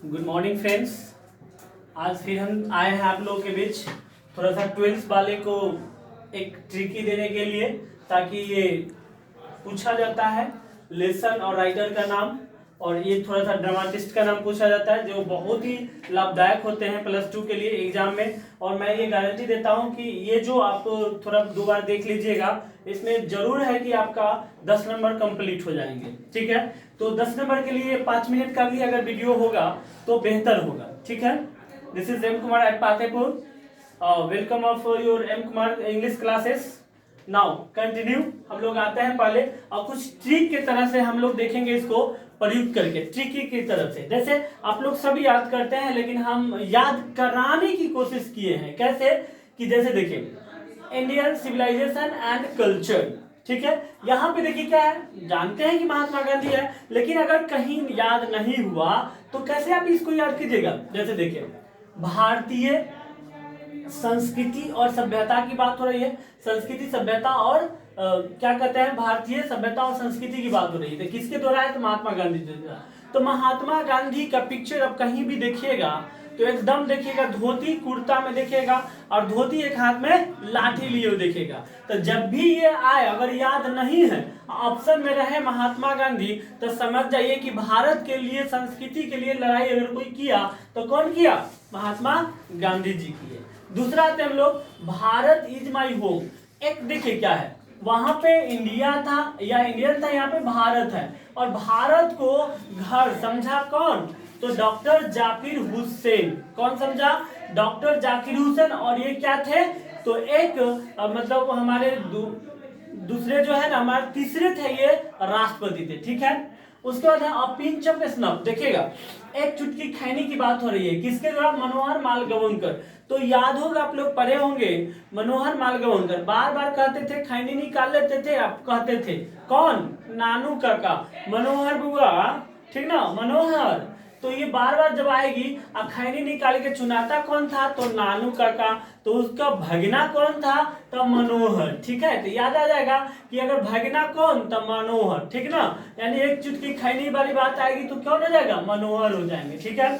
Good morning friends. आज फिर हम आए हैं आप लोगों के बीच थोड़ा सा 12th वाले को एक ट्रिकी देने के लिए, ताकि ये पूछा जाता है लेसन और राइटर का नाम, और ये थोड़ा सा ड्रामाटिस्ट का नाम पूछा जाता है, जो बहुत ही लाभदायक होते हैं +2 के लिए एग्जाम में। और मैं ये गारंटी देता हूँ कि ये जो आप थोड़ा 2 बार देख लीजिएगा, इसमें जरूर है कि आपका 10 नंबर कंप्लीट हो जाएंगे। ठीक है, तो 10 नंबर के लिए 5 मिनट का भी अगर वीडियो होगा तो बेहतर होगा। ठीक है, this is M Kumar at Patepur. Welcome of your M Kumar English classes. Now continue, हम लोग आते हैं पहले और कुछ ट्रिक के तरह से हम लोग देखेंगे इसको प्रयुक्त करके, ट्रिकी की तरफ से। जैसे आप लोग सभी याद करते हैं, लेकिन हम याद कराने की कोशिश किए हैं। कैसे कि जैसे देखिए इंडियन सिविलाइजेशन एंड कल्चर। ठीक है, यहाँ पे देखिए क्या है, जानते हैं कि महात्मा गांधी है, लेकिन अगर कहीं याद नहीं हुआ तो कैसे आप इसको याद कीजिएगा। जैसे देखिए भारतीय संस्कृति और सभ्यता की बात हो रही है, संस्कृति सभ्यता और क्या कहते हैं, भारतीय सभ्यता और संस्कृति की बात हो रही है। तो किसके द्वारा है, तो महात्मा गांधी द्वारा। तो महात्मा गांधी का पिक्चर अब कहीं भी देखिएगा तो एकदम देखिएगा धोती कुर्ता में देखिएगा, और धोती एक हाथ में लाठी लिए हुए देखिएगा। तो जब भी ये आए, अगर याद नहीं है, ऑप्शन में रहे महात्मा गांधी, तो समझ जाइए कि भारत के लिए, संस्कृति के लिए लड़ाई अगर कोई किया तो कौन किया, महात्मा गांधी जी किए। दूसरा आते हम लोग भारत इज माई होम। एक देखिए क्या है, वहां पे इंडिया था या इंडियन था, यहाँ पे भारत है, और भारत को घर समझा कौन, तो डॉक्टर जाकिर हुसैन। कौन समझा, डॉक्टर जाकिर हुसैन। और ये क्या थे, तो एक मतलब हमारे दूसरे जो है ना, हमारे तीसरे थे ये राष्ट्रपति थे। ठीक है, उसके बाद है अ पिंच ऑफ स्नफ। देखिएगा एक चुटकी खैनी की बात हो रही है, किसके द्वारा, मनोहर मालगवनकर। तो याद होगा, आप लोग पढ़े होंगे, मनोहर मालगवनकर बार बार कहते थे, खैनी निकाल लेते थे, आप कहते थे कौन, नानू काका, मनोहर बुआ, ठीक ना, मनोहर। तो ये बार बार जब आएगी, खैनी निकाल के चुनाता कौन था, तो नानू काका। तो उसका भगना कौन था, तो मनोहर। ठीक है, तो याद आ जाएगा कि अगर भगना कौन, तो मनोहर। ठीक ना, यानी एक चुटकी खैनी वाली बात आएगी तो कौन हो जाएगा, मनोहर हो जाएंगे। ठीक है,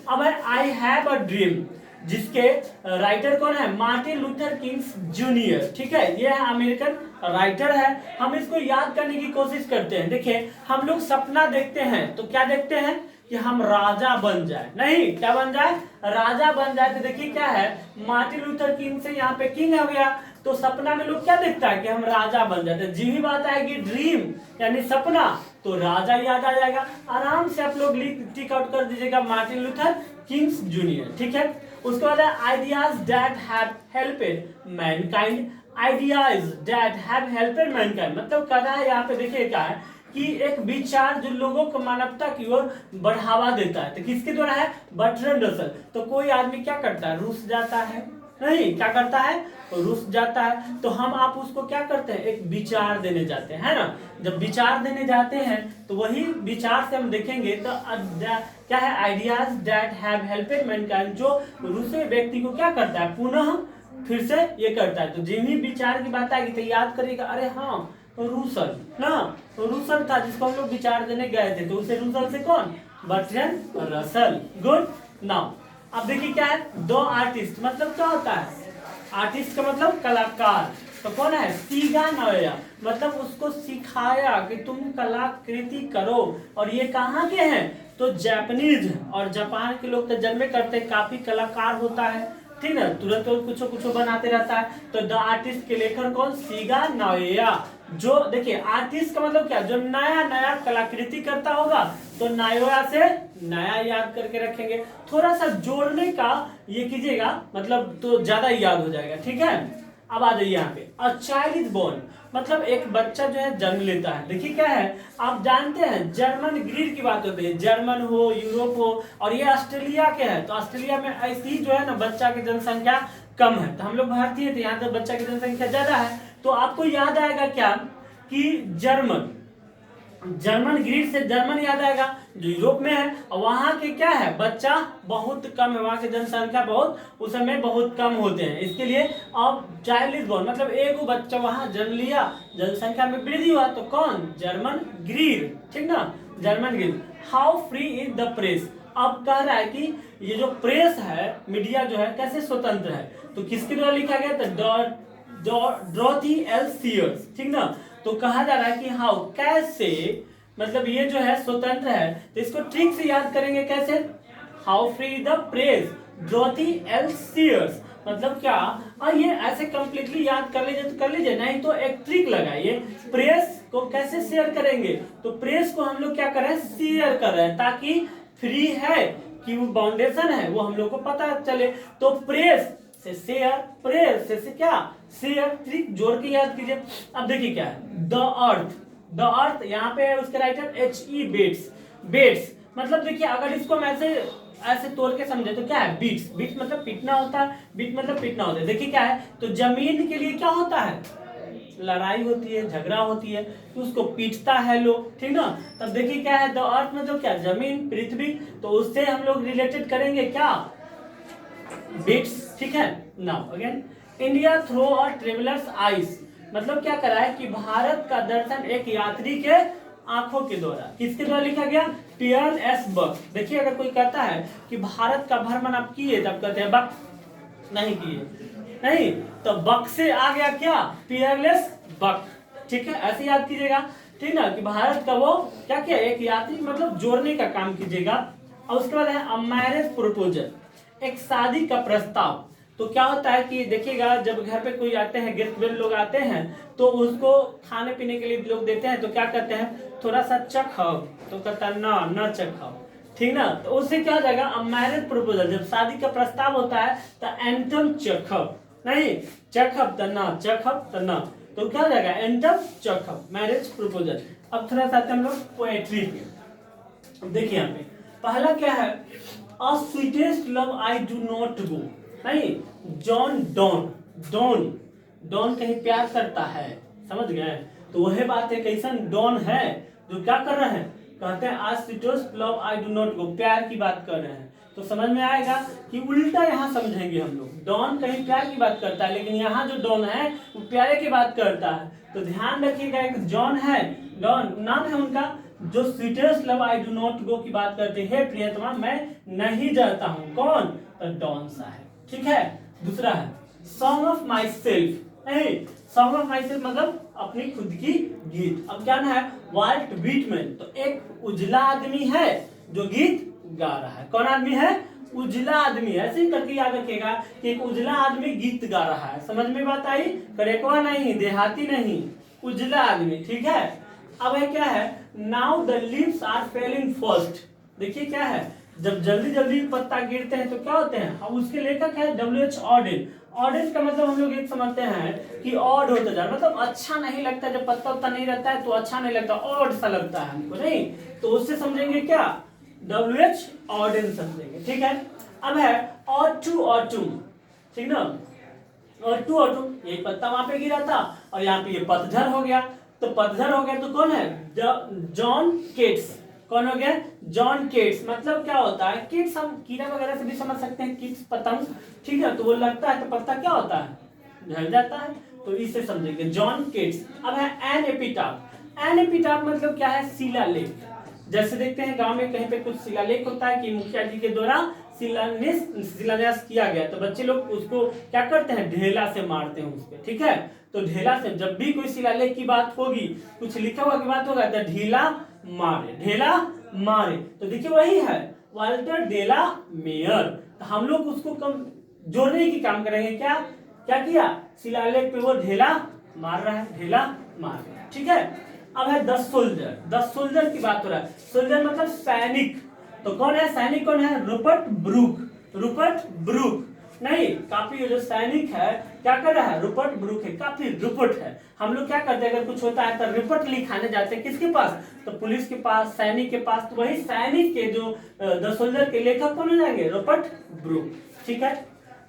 अब है आई हैव अ ड्रीम, जिसके राइटर कौन है, मार्टिन लूथर किंग्स जूनियर। ठीक है, ये है अमेरिकन राइटर है। हम इसको याद करने की कोशिश करते हैं। देखिए हम लोग सपना देखते हैं तो क्या देखते हैं कि हम राजा बन जाए, नहीं क्या बन जाए, राजा बन जाए। तो देखिए क्या है, मार्टिन लूथर किंग से यहाँ पे किंग हो गया, तो सपना में लोग क्या देखता है कि हम राजा बन जाते हैं। जी ही बात आएगी ड्रीम यानी सपना, तो राजा याद आ जाएगा। आराम से आप लोग टिक आउट कर दीजिएगा मार्टिन लूथर किंग्स जूनियर। ठीक है, उसके बाद ideas that have helped mankind. Ideas that have helped mankind मतलब क्या है, यहाँ पे देखिए क्या है कि एक विचार जो लोगों को मानवता की ओर बढ़ावा देता है। तो किसके द्वारा है, बर्ट्रैंड रसल। तो कोई आदमी क्या करता है, रूस जाता है, नहीं क्या करता है, रूस जाता है, तो हम आप उसको क्या करते हैं, एक विचार देने जाते हैं, है ना। जब विचार देने जाते हैं तो वही विचार से हम देखेंगे तो क्या है, ideas that have helped Mankind, जो रूसी व्यक्ति को क्या करता है, पुनः फिर से ये करता है। तो जिन्हीं विचार की बात आएगी तो याद करिएगा, अरे हाँ तो रूसल ना, तो रूसल था जिसको हम लोग विचार देने गए थे, तो उसे रूसल से कौन, बर्ट्रैंड रसल। गुड। नाउ अब देखिए क्या है, दो आर्टिस्ट मतलब क्या होता है, आर्टिस्ट का मतलब कलाकार। तो कौन है, सीगा नोया मतलब उसको सिखाया कि तुम कलाकृति करो। और ये कहाँ के हैं, तो जापानीज, और जापान के लोग तो जन्मे करते काफी कलाकार होता है, ठीक है, तुरंत तो कुछ बनाते रहता है। तो द आर्टिस्ट के लेखक कौन, सीगा नोया। जो देखिए आर्टिस्ट का मतलब क्या, जो नया नया कलाकृति करता होगा, तो नायोया से नया याद करके रखेंगे। थोड़ा सा जोड़ने का ये कीजिएगा, मतलब तो ज्यादा याद हो जाएगा। ठीक है, अब आ जाइए यहाँ पे, अ चाइल्ड इज बोर्न मतलब एक बच्चा जो है जन्म लेता है। देखिए क्या है, आप जानते हैं जर्मन ग्रीड की बात होती है, जर्मन हो, यूरोप हो, और ये ऑस्ट्रेलिया के हैं। तो ऑस्ट्रेलिया में ऐसी जो है ना, बच्चा की जनसंख्या कम है। तो हम लोग भारतीय थे, यहाँ तो बच्चा की जनसंख्या ज्यादा है। तो आपको याद आएगा क्या कि जर्मन ग्रीड से जर्मन याद आएगा, जो यूरोप में है, और वहां के क्या है, बच्चा बहुत कम है, वहां की जनसंख्या बहुत उस समय बहुत कम होते हैं। इसके लिए अब चाइल्ड इज बोर्न मतलब एक बच्चा वहां जन्म लिया, जनसंख्या में वृद्धि हुआ, तो कौन, जर्मन ग्रीड। ठीक ना, German greed. How free is the press अब कह रहा है कि ये जो प्रेस है, मीडिया जो है कैसे स्वतंत्र है, तो किसके द्वारा लिखा गया था, डॉरोथी एल सीयर्स, ठीक ना। तो कहा जा रहा है कि हाउ, कैसे, मतलब ये जो है स्वतंत्र है, तो इसको ट्रिक से याद करेंगे कैसे, how free the press, Dorothy L Sayers, मतलब क्या, और ये ऐसे कंप्लीटली याद कर लीजिए तो कर लीजिए, नहीं तो एक ट्रिक लगाइए, प्रेस को कैसे शेयर करेंगे, तो प्रेस को हम लोग क्या कर रहे हैं, शेयर कर रहे हैं, ताकि फ्री है कि वो बाउंडेशन है वो हम लोग को पता चले। तो प्रेस से शेयर, प्रेस से क्या, शेयर, ट्रिक जोड़ के याद कीजिए। अब देखिए क्या है, द अर्थ, द अर्थ यहाँ पे है उसके राइटर H.E. बेट्स, बेट्स मतलब देखिए अगर इसको हम ऐसे तोड़ के समझे तो क्या है, बीट्स, बीट्स मतलब पीटना होता है, बीट मतलब पीटना होता है। देखिए क्या है, तो जमीन के लिए क्या होता है, लड़ाई होती है, झगड़ा होती है, तो उसको पीटता है लोग, ठीक ना। तब देखिए क्या है, द अर्थ मतलब क्या, जमीन, पृथ्वी, तो उससे हम लोग रिलेटेड करेंगे क्या, बीट्स, ठीक है। नाउ अगेन, इंडिया थ्रो अ ट्रेवलर्स आइज, मतलब क्या करा है कि भारत का दर्शन एक यात्री के आंखों के द्वारा, किसके द्वारा लिखा गया, पियर्स एस बक। देखिए अगर कोई कहता है कि भारत का भ्रमण आप किए, तब कहते हैं बक, नहीं किए, नहीं, तो बक से आ गया क्या, पियरलेस बक, ठीक है, ऐसे याद कीजिएगा, ठीक ना, कि भारत का वो क्या किया, एक यात्री मतलब जोड़ने का काम कीजिएगा। और उसके बाद है मैरिज प्रपोजल, एक शादी का प्रस्ताव। तो क्या होता है कि देखिएगा जब घर पे कोई आते हैं, गेस्ट वेल लोग आते हैं, तो उसको खाने पीने के लिए लोग देते हैं, तो क्या कहते हैं, थोड़ा सा चखाओ, तो कहता है ना चखाओ, ठीक ना। तो उससे क्या हो जाएगा, मैरिज प्रपोजल, जब शादी का प्रस्ताव होता है तो एंटम चखब, नहीं चखब तना, चखब तना, तो क्या हो जाएगा, एंटम चखब, मैरिज प्रपोजल। अब थोड़ा सा हम लोग पोएट्री पे, देखिए यहाँ पे पहला क्या है, a sweetest love I do not go, नहीं, जॉन डॉन, डॉन, डॉन कहीं प्यार करता है, समझ गए, तो वही बात है, कैसन डॉन है जो क्या कर रहे हैं, कहते हैं आज sweetest love I do not गो, प्यार की बात कर रहे हैं। तो समझ में आएगा कि उल्टा यहाँ समझेंगे हम लोग, डॉन कहीं प्यार की बात करता है, लेकिन यहाँ जो डॉन है वो प्यारे की बात करता है। तो ध्यान रखिएगा, एक जॉन है, डॉन नाम है उनका, जो sweetest love I do not गो की बात करते हैं, प्रियतमा मैं नहीं जाता हूँ, कौन, तो डॉन सा है, ठीक है। दूसरा है सॉन्ग ऑफ माई सेल्फ, नहीं, सॉन्ग ऑफ माई सेल्फ मतलब अपनी खुद की गीत। अब क्या ना है, वाल्ट व्हिटमैन, तो एक उजला आदमी है जो गीत गा रहा है, कौन आदमी है, उजला आदमी, ऐसे ही करके याद रखिएगा कि एक उजला आदमी गीत गा रहा है, समझ में बात आई, करेक्वा नहीं, देहाती नहीं, उजला आदमी, ठीक है। अब है क्या है, now the leaves are falling first, देखिए क्या है, जब जल्दी जल्दी पत्ता गिरते हैं तो क्या होते हैं, अब उसके लेखक है W.H. ऑडेन। ऑडेन का मतलब हम लोग एक समझते हैं कि ऑड होता जा, मतलब अच्छा नहीं लगता, जब पत्ता उत्ता नहीं रहता है तो अच्छा नहीं लगता, ऑड सा लगता है हमको, नहीं, तो उससे समझेंगे क्या, W.H. ऑडेन समझेंगे, ठीक है। अब है ऑटम, ठीक ना, ऑटम, ये पत्ता वहां पे गिरा था और यहाँ पे ये पतझड़ हो गया, तो पतझड़ हो गया तो कौन है, जॉन केट्स, कौन हो गया, जॉन केट्स, मतलब क्या होता है, किट्स हम कीड़ा वगैरह से भी समझ सकते हैं, किट्स पतंग, ठीक है, तो वो लगता है तो पत्ता क्या होता है, झड़ जाता है, तो इससे समझेंगे जॉन केट्स। अब है एन एपिटाफ, एन एपिटाफ मतलब क्या है, शिलालेख, जैसे देखते हैं गांव में कहीं पे कुछ शिलालेख होता है कि मुखिया जी के द्वारा शिलान्यास किया गया, तो बच्चे लोग उसको क्या करते हैं, ढेला से मारते हैं उस पे, ठीक है। तो ढेला से जब भी कोई शिलालेख की बात होगी, कुछ लिखा हुआ की बात होगा, तो ढीला मारे, ढेला मारे, तो देखिए वही है वाल्टर डेला मेयर। तो हम लोग उसको कम जोड़ने की काम करेंगे, क्या क्या किया, शिलालेख पे वो ढेला मार रहा है, ढेला मार रहा है, ठीक है। अब है 10 सोल्जर, 10 सोल्जर की बात हो रहा है, सोल्जर मतलब सैनिक, तो कौन है सैनिक, कौन है, रूपर्ट ब्रूक, रूपर्ट ब्रूक, नहीं, काफी जो सैनिक है क्या कर रहा है, रूपर्ट ब्रूक है, काफी रिपोर्ट है। हम लोग क्या करते हैं, अगर कुछ होता है तो रिपोर्ट लिखाने जाते हैं, किसके पास, तो पुलिस के पास, सैनिक के पास, तो वही सैनिक के जो 10 सोल्जर के लेखक कौन हो जाएंगे, रूपर्ट ब्रूक, ठीक है।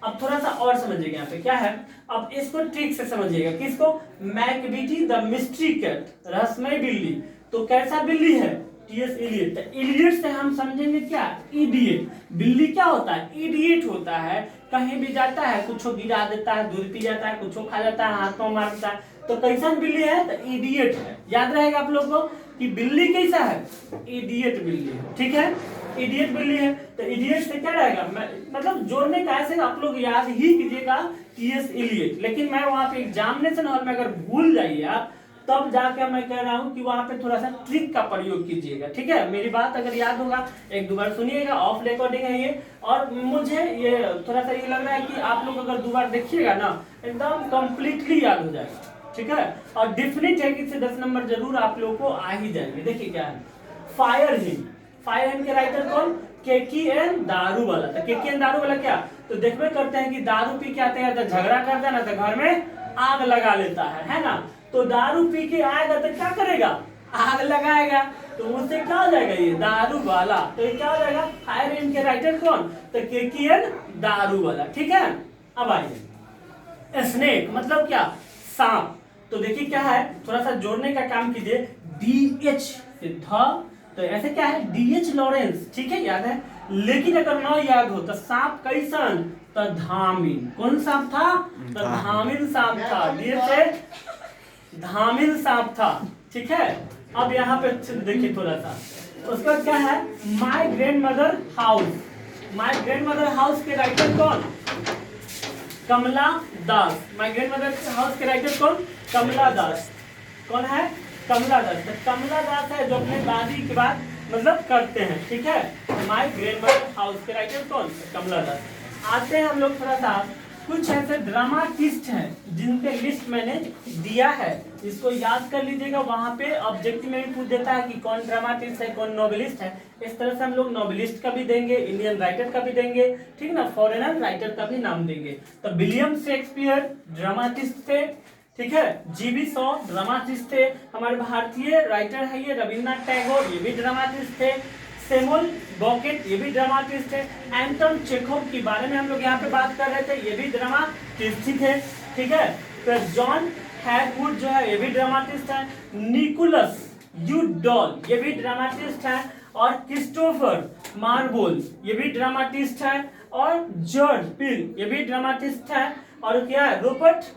अब थोड़ा सा और समझिएगा यहाँ पे क्या है, अब इसको ट्रिक से समझिएगा, किसको, मैकबीटी द मिस्ट्री कैट, रहस्यमय बिल्ली, तो कैसा बिल्ली है, टीएस इलियट, इलियट से हम समझेंगे क्या, इडियट, बिल्ली क्या होता है, इडियट होता है, कहीं भी जाता है कुछ गिरा देता है, दूध पी जाता है, कुछ खा जाता है, हाथ पांव मारता है, तो कैसा बिल्ली है, तो इडियट है, याद रहेगा आप लोग को। कि बिल्ली कैसा है, इडियट बिल्ली है, ठीक है, इडियट बिल्ली है। तो इडियट से क्या रहेगा, मतलब जोड़ने का ऐसे आप लोग याद ही कीजिएगा टीएस इलियट, लेकिन मैं वहां पे एग्जामिनेशन हॉल में अगर भूल जाइए आप, तब जाकर मैं कह रहा हूं कि वहां पे थोड़ा सा ट्रिक का प्रयोग कीजिएगा, ठीक है। मेरी बात अगर याद होगा एक दो बार सुनिएगा, ऑफ रिकॉर्डिंग है ये, और मुझे ये थोड़ा सा ये लग रहा है कि आप लोग अगर दो बार देखिएगा ना एकदम कंप्लीटली याद हो जाएगा, ठीक है। और डेफिनेट है कि इससे 10 नंबर जरूर आप लोगों को आ ही जाएंगे। देखिए क्या है, फायर हिम, फायर हिम के राइटर कौन, केकीएन दारू वाला। तो केकीएन दारू वाला क्या, तो देखबे करते हैं कि दारू पी के आते हैं तो झगड़ा करता है ना, तो घर में आग लगा लेता है ना। तो दारू पी के आएगा तो क्या करेगा, आग लगाएगा, तो उससे क्या हो जाएगा, ये दारू वाला। तो ये क्या हो जाएगा, फायर हिम के राइटर कौन, तो केकीएन दारू वाला, ठीक है। अब आइए, स्नेक मतलब क्या, सांप। तो देखिए क्या है, थोड़ा सा जोड़ने का काम कीजिए, डीएच से ध, तो ऐसे क्या है, डीएच लॉरेंस, ठीक है, याद है। लेकिन अगर ना याद हो तो सांप कैसन, तो धामिन, कौन सांप था, तो धामिन सांप था, डीएच से धामिन सांप था, ठीक है। अब यहाँ पे देखिए थोड़ा सा, उसके बाद क्या है, my grand mother house. My grand mother house के राइटर कौन, कमला दास। माय ग्रैंड मदर हाउस के राइटर कौन, कमला दास। कौन है, कमला दास। तो कमला दास है जो अपने दादी की बात मतलब करते हैं, ठीक है। माय ग्रैंड मदर हाउस के राइटर कौन, कमला दास। आते हैं हम लोग थोड़ा सा, कुछ ऐसे ड्रामाटिस्ट हैं जिनके लिस्ट मैंने दिया है, इसको याद कर लीजिएगा। वहां पे ऑब्जेक्टिव में भी पूछ देता है कि कौन ड्रामाटिस्ट है, कौन नॉवेलिस्ट है। इस तरह से हम लोग नॉवेलिस्ट का भी देंगे, इंडियन राइटर का भी देंगे, ठीक ना, फॉरेनर राइटर का भी नाम देंगे। तो विलियम शेक्सपियर ड्रामाटिस्ट थे, ठीक है। जीबी शॉ ड्रामाटिस्ट थे, हमारे भारतीय राइटर है ये रविन्द्रनाथ टैगोर, ये भी ड्रामाटिस्ट थे। सेमुअल बॉकेट, ये भी ड्रामाटिस्ट है। एंटन चेखोव के बारे में हम लोग यहाँ पे बात कर रहे थे, ये भी ड्रामाटिस्ट थे, ठीक है। तो जॉन हैगवुड जो है ये भी ड्रामाटिस्ट है। निकोलस यूडॉल ये भी ड्रामाटिस्ट है। और क्रिस्टोफर मार्बोल ये भी ड्रामाटिस्ट है। और जॉर्ज पिल ये भी ड्रामाटिस्ट है। और क्या है, रूपर्ट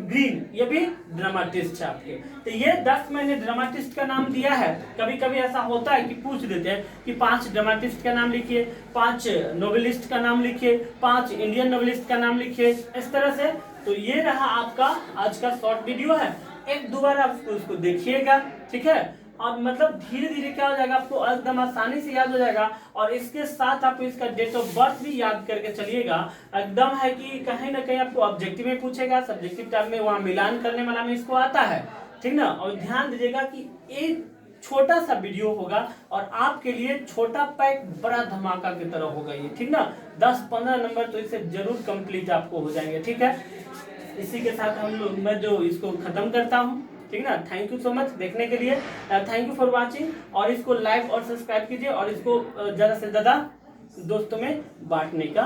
ग्रीन ये भी ड्रामाटिस्ट है आपके। तो ये 10 मैंने ड्रामाटिस्ट का नाम दिया है। कभी कभी ऐसा होता है कि पूछ देते हैं कि 5 ड्रामाटिस्ट का नाम लिखिए, 5 नोवेलिस्ट का नाम लिखिए, 5 इंडियन नोवेलिस्ट का नाम लिखिए, इस तरह से। तो ये रहा आपका आज का शॉर्ट वीडियो है, एक दो बार आप उसको देखिएगा, ठीक है। और मतलब धीरे धीरे क्या हो जाएगा, आपको एकदम आसानी से याद हो जाएगा। और इसके साथ आप इसका डेट ऑफ बर्थ भी याद करके चलिएगा। एकदम है कि कहीं ना कहीं आपको ऑब्जेक्टिव में पूछेगा, सब्जेक्टिव टाइप में वहां मिलान करने वाला में इसको आता है, ठीक ना। और ध्यान दीजिएगा कि एक छोटा सा वीडियो होगा और आपके लिए छोटा पैक बड़ा धमाका की तरह होगा ये, ठीक ना। 10-15 नंबर तो इससे जरूर कंप्लीट आपको हो जाएंगे, ठीक है। इसी के साथ हम लोग मैं जो इसको खत्म करता हूँ, ठीक ना। थैंक यू सो मच देखने के लिए, थैंक यू फॉर वाचिंग। और इसको लाइक और सब्सक्राइब कीजिए और इसको ज़्यादा से ज़्यादा दोस्तों में बांटने का